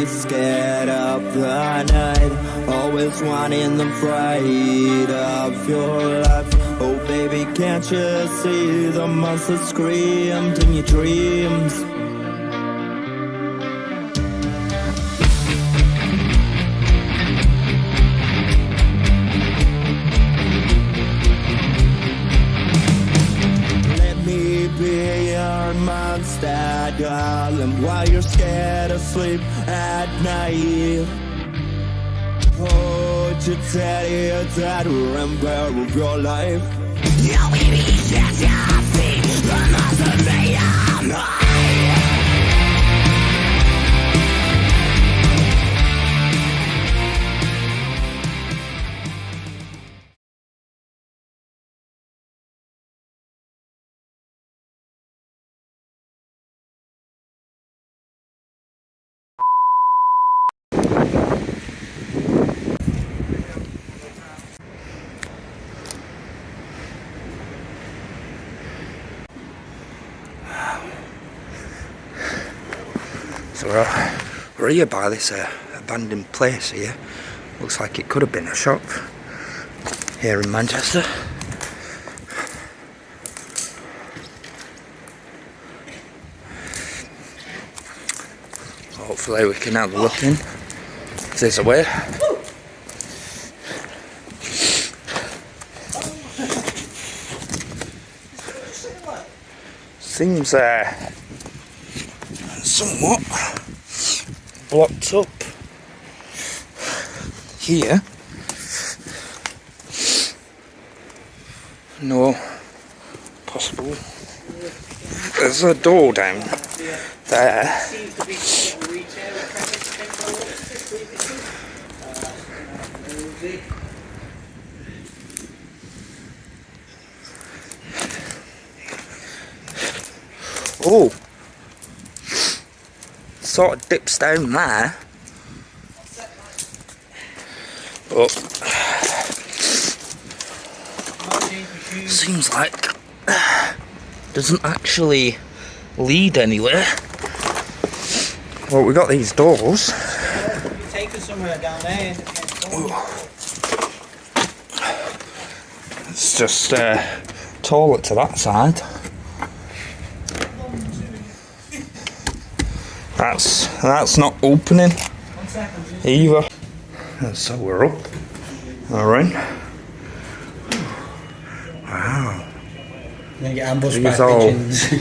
always scared of the night, always wanting the fright of your life. Oh baby, can't you see the monster screamed in your dreams? Let me be your monster, darling, while you're scared of sleep at night. Hold your teddy, that remember of your life. Yo, baby, yes, I see the monster made of mine. So we're here by this abandoned place here. Looks like it could have been a shop here in Manchester. Hopefully we can have a look in. If there's a way. Seems somewhat blocked up here. No possible. There's a door down there. Oh, sort of dips down there, but seems like doesn't actually lead anywhere. Well, we got these doors. Take us somewhere down there. It's just toilet to that side. That's not opening either. So we're up. Alright. Wow. Then get ambushed These by all, pigeons.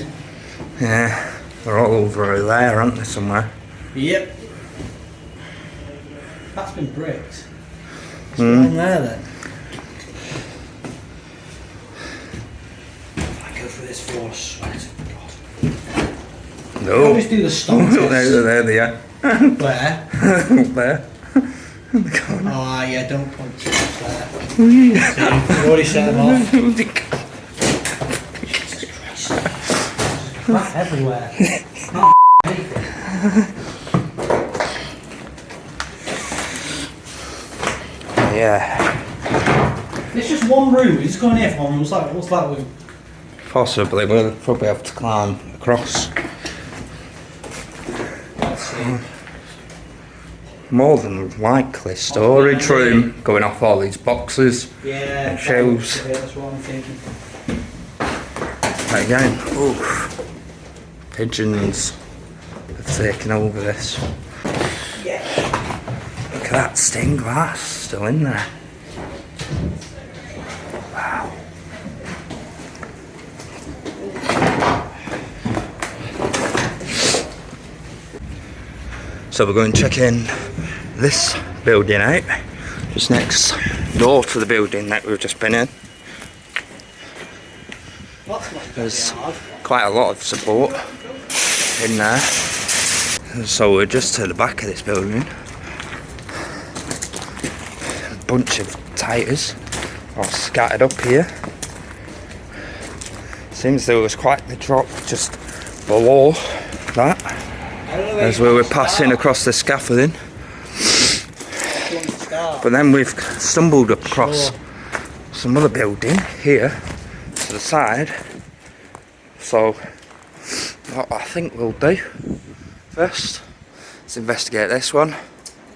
yeah, they're all over there, aren't they, somewhere? Yep. That's been bricked. What's going on there then? I go through this floor, I sweat. No. You always do the stone test. There they are. Where? Up there. Oh yeah, don't point too much there. See, you've already set them off. That's everywhere. Yeah. It's just one room. You just go in here for one room. What's that room? Possibly. We'll probably have to climb across. Let's see. More than likely storage room, going off all these boxes Yeah. and shelves. That's what I'm thinking. Again, oof, pigeons have taken over this. Yeah. Look at that stained glass still in there. Wow. So we're going to check in this building out, just next door to the building that we've just been in. There's quite a lot of support in there. So we're just to the back of this building. A bunch of tires all scattered up here. Seems there was quite the drop just below that as we were passing across the scaffolding. But then we've stumbled across some other building here to the side. So what I think we'll do first is let's investigate this one.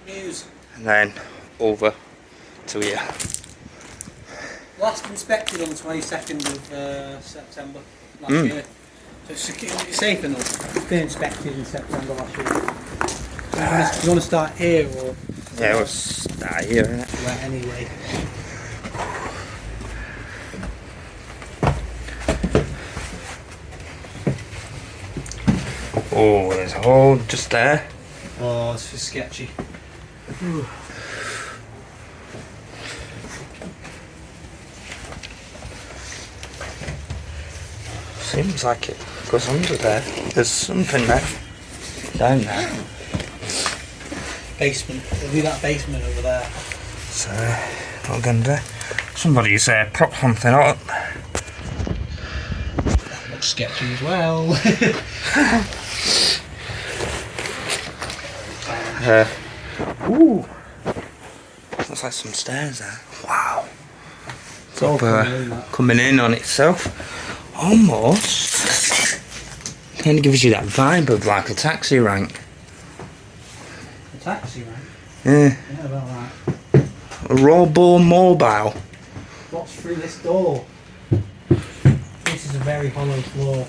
News. And then over to here. Last inspected on the 22nd of September last year. So it's safe enough. It's been inspected in September last year. So you want to start here or? Yeah, we'll start here, innit? Right, anyway. Oh, there's a hole just there. Oh, it's just sketchy. Ooh. Seems like it goes under there. There's something there. Down there. Basement. There'll be that basement over there. So, what we're going to do? Somebody's propped something up. That looks sketchy as well. Ooh. Looks like some stairs there. Wow. It's all coming in on itself. Almost. Kind of gives you that vibe of like a taxi rank. A taxi, right? Yeah. Yeah, about that. A Robo Mobile. What's through this door? This is a very hollow floor.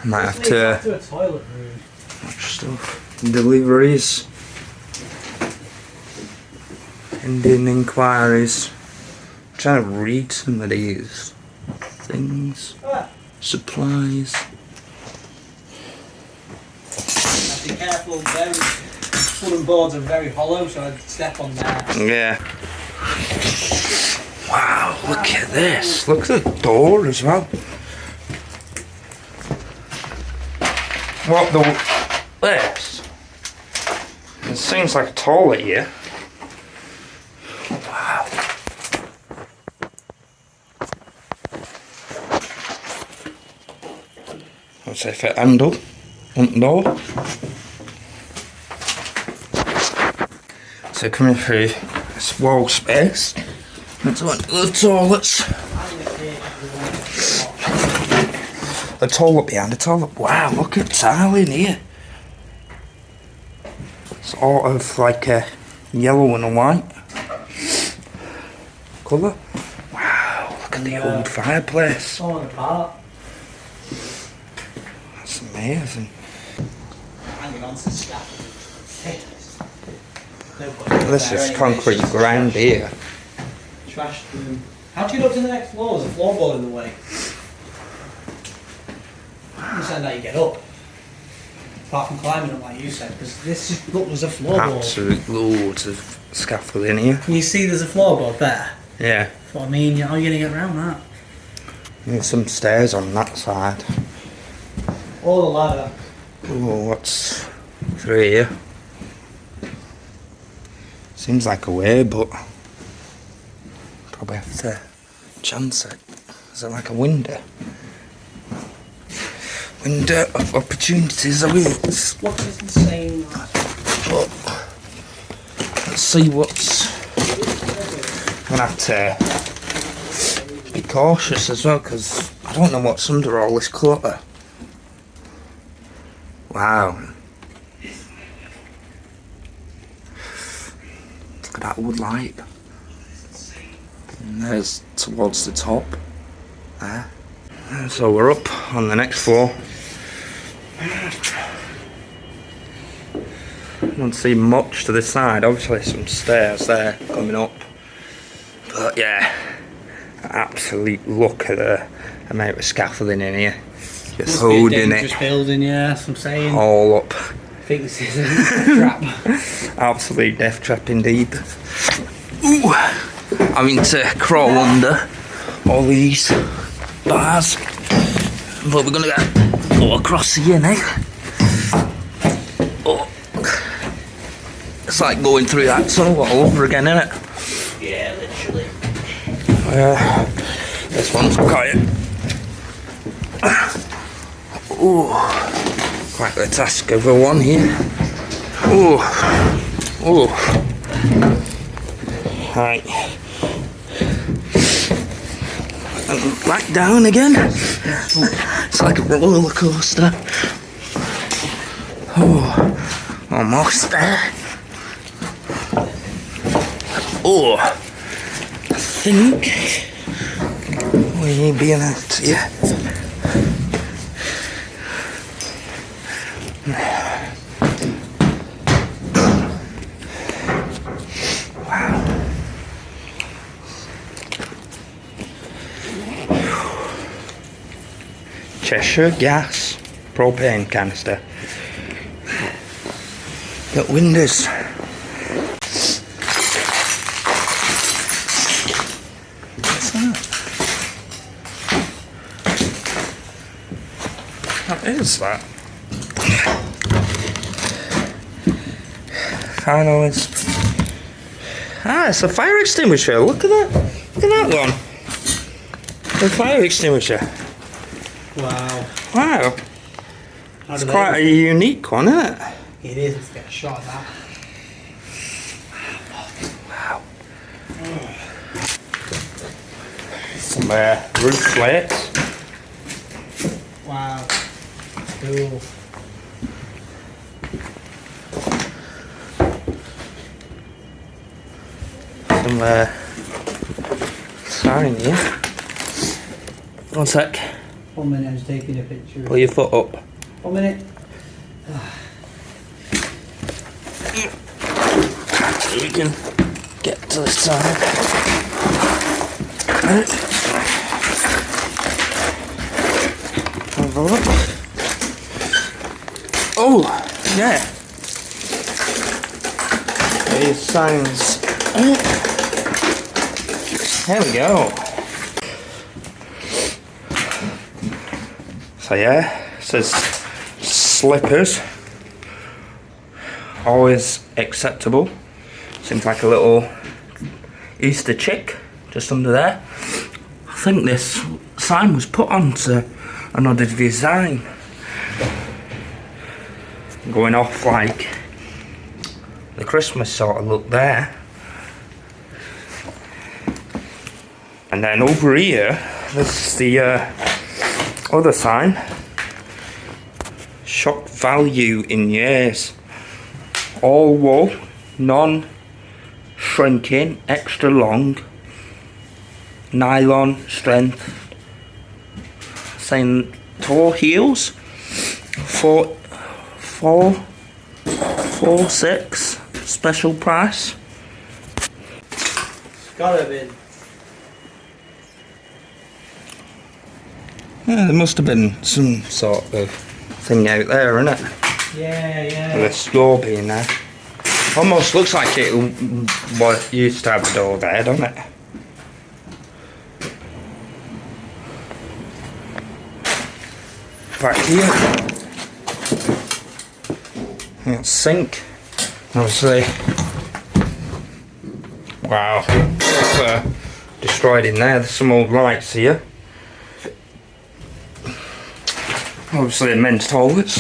Might have to a toilet room. watch stuff. Deliveries. Ending inquiries. I'm trying to read some of these things. Supplies. Be careful, wooden boards are very hollow, so I'd step on that. Yeah. Wow, look at this. Look at the door as well. What the... This? It seems like a toilet here. Wow. What's if it handle? Front door. So coming through this wall space. That's one of the toilets. The toilet behind the toilet. Wow, look at the tile in here. Sort of like a yellow and a white colour. Wow, look at the old fireplace. Falling apart. That's amazing. Hanging on to stuff. This is concrete ground here. Trash room. How do you go to the next floor? There's a floorboard in the way. I understand how you get up. Apart from climbing up like you said, because this is, look, there's a floorboard. Absolute loads of scaffolding here. Can you see there's a floorboard there? Yeah. That's what I mean, how are you going to get around that? There's some stairs on that side. Or the ladder. Oh, what's through here? Seems like a way, but probably have to chance it. Is it like a window? Window of opportunities awaits. Look, it's insane. But let's see what's. I'm gonna have to be cautious as well, because I don't know what's under all this clutter. Wow. Look at that wood light. And there's towards the top. There. So we're up on the next floor. Don't see much to the side. Obviously some stairs there coming up. But yeah, absolute look at the amount of scaffolding in here. Just holding it. Just building, yeah, that's what I'm saying. All up. I think this is a trap. Absolute death trap indeed. Ooh, having to crawl under all these bars. But we're gonna go across here now. Oh. It's like going through that tunnel all over again, isn't it? Yeah, literally. This one's quiet. Ooh, quite the task of a one here. Ooh, ooh. Right. And back down again. It's like a roller coaster. Oh, almost there. Oh, I think we're being out here. Wow. Cheshire gas propane canister. Got windows. What's that? What is that? Final is. Ah, it's a fire extinguisher. Look at that. Look at that one. The fire extinguisher. Wow. Wow. It's quite a unique one, isn't it? It is. Let's get a shot of that. Wow. Some roof slates. Wow. Cool. Some sign here. One sec. 1 minute, I was taking a picture. Pull your foot up. 1 minute. So we can get to the side. Have a look. Oh, yeah. These signs. There we go. So yeah, it says slippers. Always acceptable. Seems like a little Easter chick just under there. I think this sign was put onto another design. Going off like the Christmas sort of look there. And then over here, there's the other sign. Shock value in years. All wool, non-shrinking, extra long, nylon strength. Saying tall heels, 446 special price. It's gotta have been. Yeah, there must have been some sort of thing out there, innit? Yeah. With a store being there. Almost looks like it what used to have a door there, doesn't it? Back here. Yeah, sink. Obviously. Wow. It's, destroyed in there. There's some old lights here. Obviously men's toilets.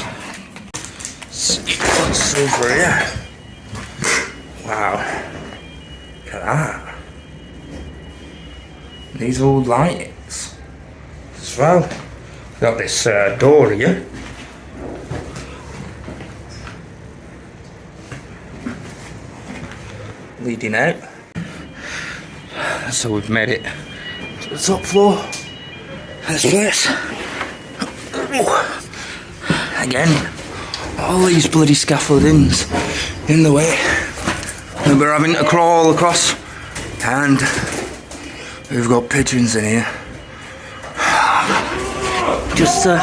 What's over here? Wow. Look at that. These old lights as well. Got this door here. Leading out. So we've made it to the top floor of this place. Again, all these bloody scaffoldings in the way. And we're having to crawl across. And we've got pigeons in here. Just Where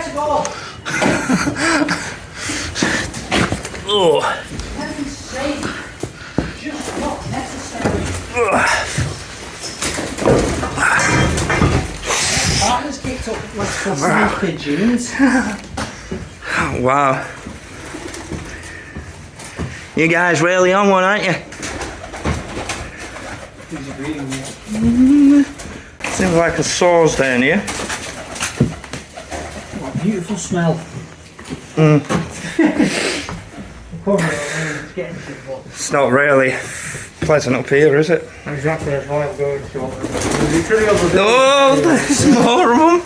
to go? oh. Heaven's sake. Just not necessary. Partners kicked up let's go see pigeons. Wow. You guys really on one, aren't you? Who's agreeing with Seems like a saw's down here. What a beautiful smell. It's It's not really pleasant up here, is it? exactly that's why I'm going to. literally over there. Oh, there's more of them.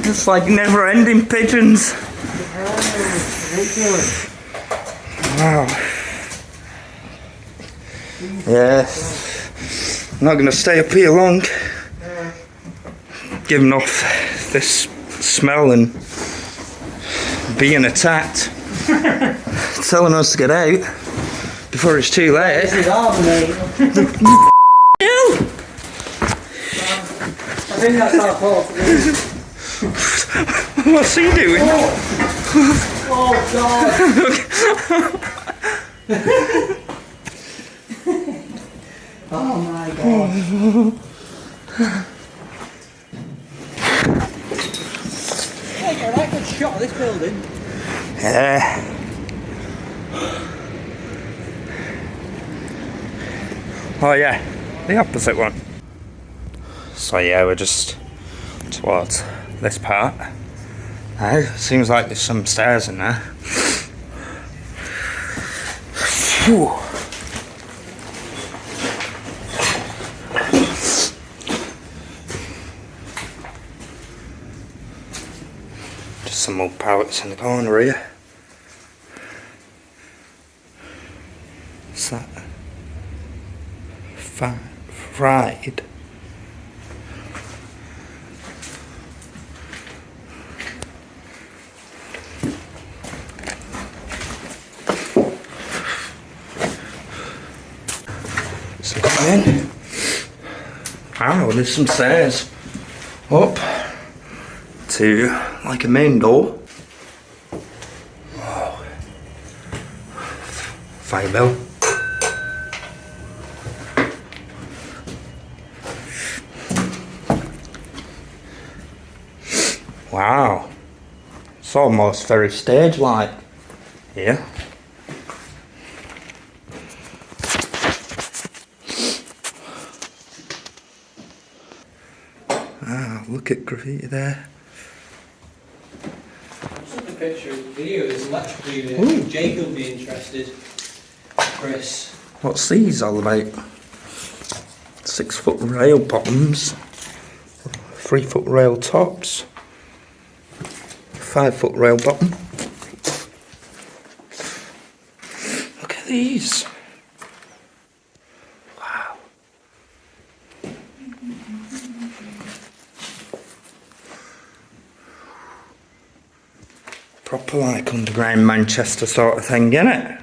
It's like never-ending pigeons. Wow. Yeah. I'm not going to stay up here long. Giving off this smell and being attacked. Telling us to get out before it's too late. This is hard, mate. I think that's our fault. What's he doing? Oh God. Oh my God. Hey, got a right good shot of this building. Yeah. Oh yeah, the opposite one. So yeah, we're just towards this part. Now, seems like there's some stairs in there. Phew. Just some old pallets in the corner here. What's that? Fried. So come in. Wow, there's some stairs up to like a main door. Wow. Fire bell. Wow, it's almost very stage-like here. Ah, look at graffiti there. Just look at the picture of the video, there's electrical unit. Ooh. Jake will be interested. Chris. What's these all about? 6-foot rail bottoms, 3-foot rail tops, 5-foot rail bottom. Look at these. Wow. Proper like underground Manchester sort of thing, innit?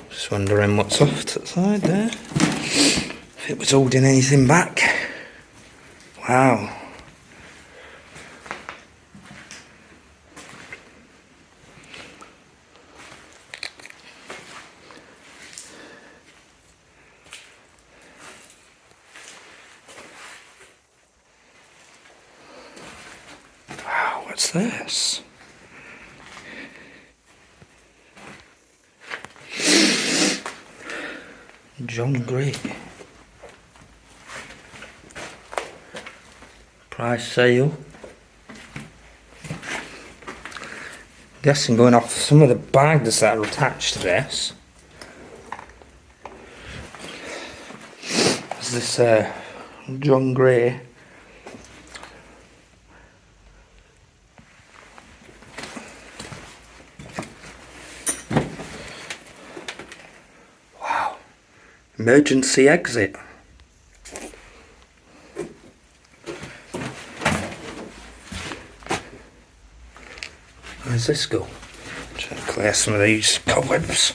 Just wondering what's off to the side there. If it was holding anything back. Wow. Wow, what's this? John Gray. Price sale. Guessing going off some of the bags that are attached to this. Is this John Gray? Wow. Emergency exit. Where's this go? Try to clear some of these cobwebs.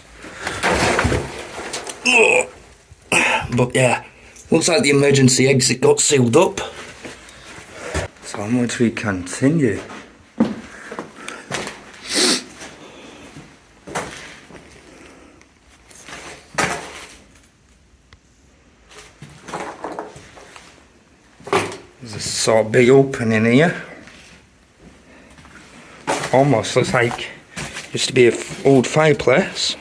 Ugh. But yeah, looks like the emergency exit got sealed up. So onwards we continue. There's a sort of big opening here. Almost looks like it used to be an old fireplace.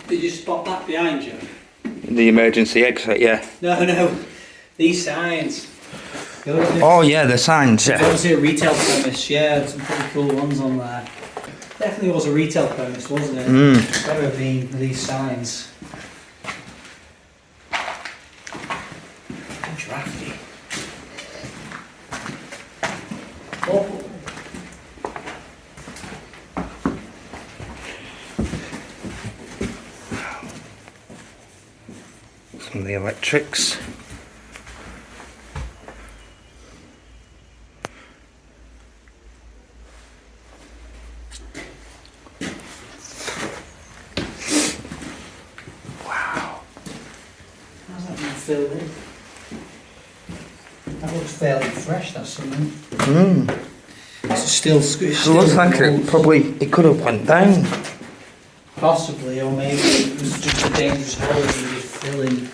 Did you spot that behind you? The emergency exit, yeah. No. These signs. Oh yeah, the signs, There's yeah. obviously a retail premise, yeah, some pretty cool ones on there. Definitely was a retail premise, wasn't it? Mm. Gotta have been these signs. Drafty. Oh. Some of the electrics. Wow. How's that been filled in? That looks fairly fresh, that's something. Mm. It's still It looks like it could have went down. Possibly, or maybe it was just a dangerous hole you just fill in.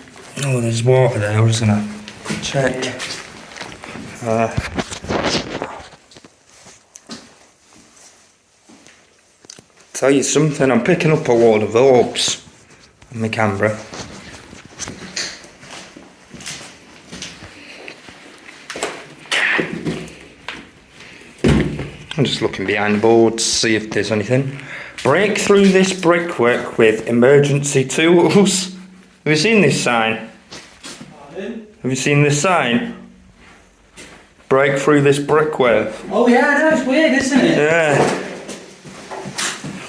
Oh, there's water there, isn't it? Check. Tell you something, I'm picking up a load of orbs on my camera. I'm just looking behind the boards to see if there's anything. Break through this brickwork with emergency tools. Have you seen this sign? Pardon? Have you seen this sign? Break through this brickwork. Oh yeah, I know, it's weird, isn't it? Yeah.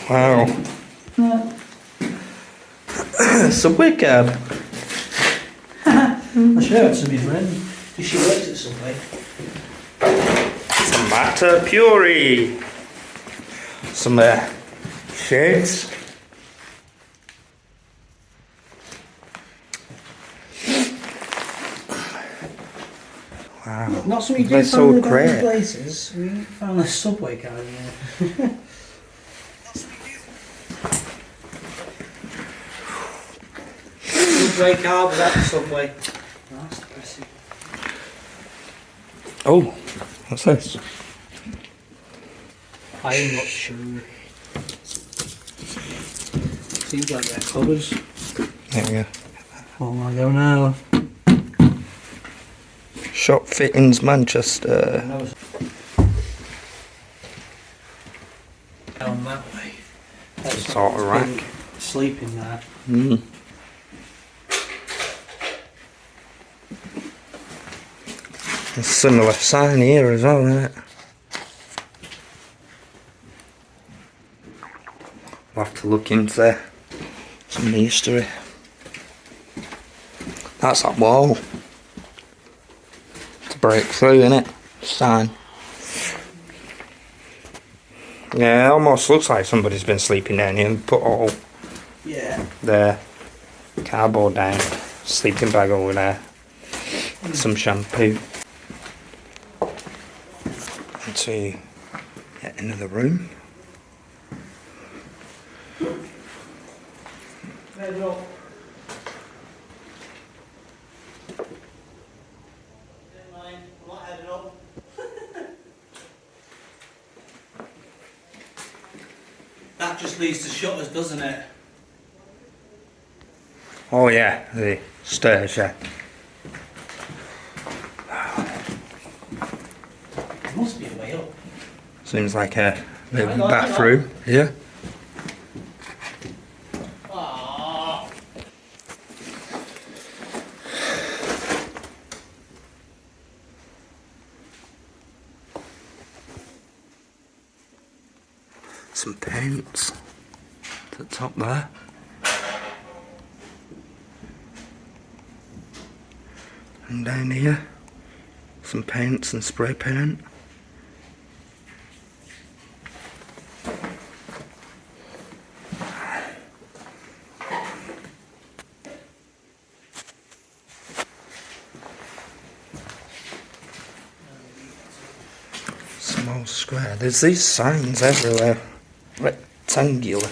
Wow. Subway cab. I showed it to my friend. She works at Subway. Tomato puree. Some shades. Wow. Not something you They're do so find in great. other places. We found a Subway card in there. Subway card without the Subway. That's depressing. Oh, what's this? I'm not sure. Seems like they're covers. There we go. Oh my god, now. Shop Fittings Manchester. Down that way. That's Sort of rack. Sleeping there. Mm. A similar sign here as well, isn't it? We'll have to look into some of the history. That's that wall. To break through, innit? Sign. Yeah, it almost looks like somebody's been sleeping down here and put all Yeah. the cardboard down. Sleeping bag over there. Some shampoo. Into yet another room. Head up. Never mind, I'm not heading up. That just leads to shutters, doesn't it? Oh yeah, the stairs, yeah. There must be a way up. Seems like a bit of a Hang on, bathroom. Yeah. Aww. Some paints at the top there. And down here, some paints and spray paint. Small square. There's these signs everywhere. Rectangular.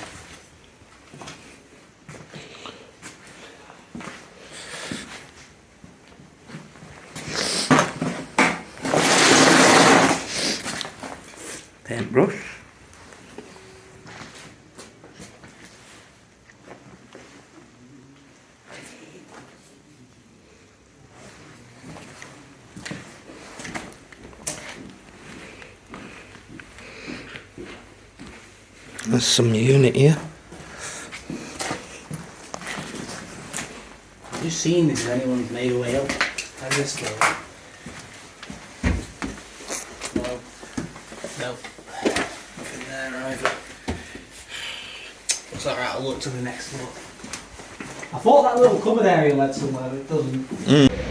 Paintbrush. There's some unit here. I've just seen this if anyone's made a way up. How's this go? No. No. Nothing there either. It's alright, I'll look to the next one. I thought that little cupboard area led somewhere, but it doesn't.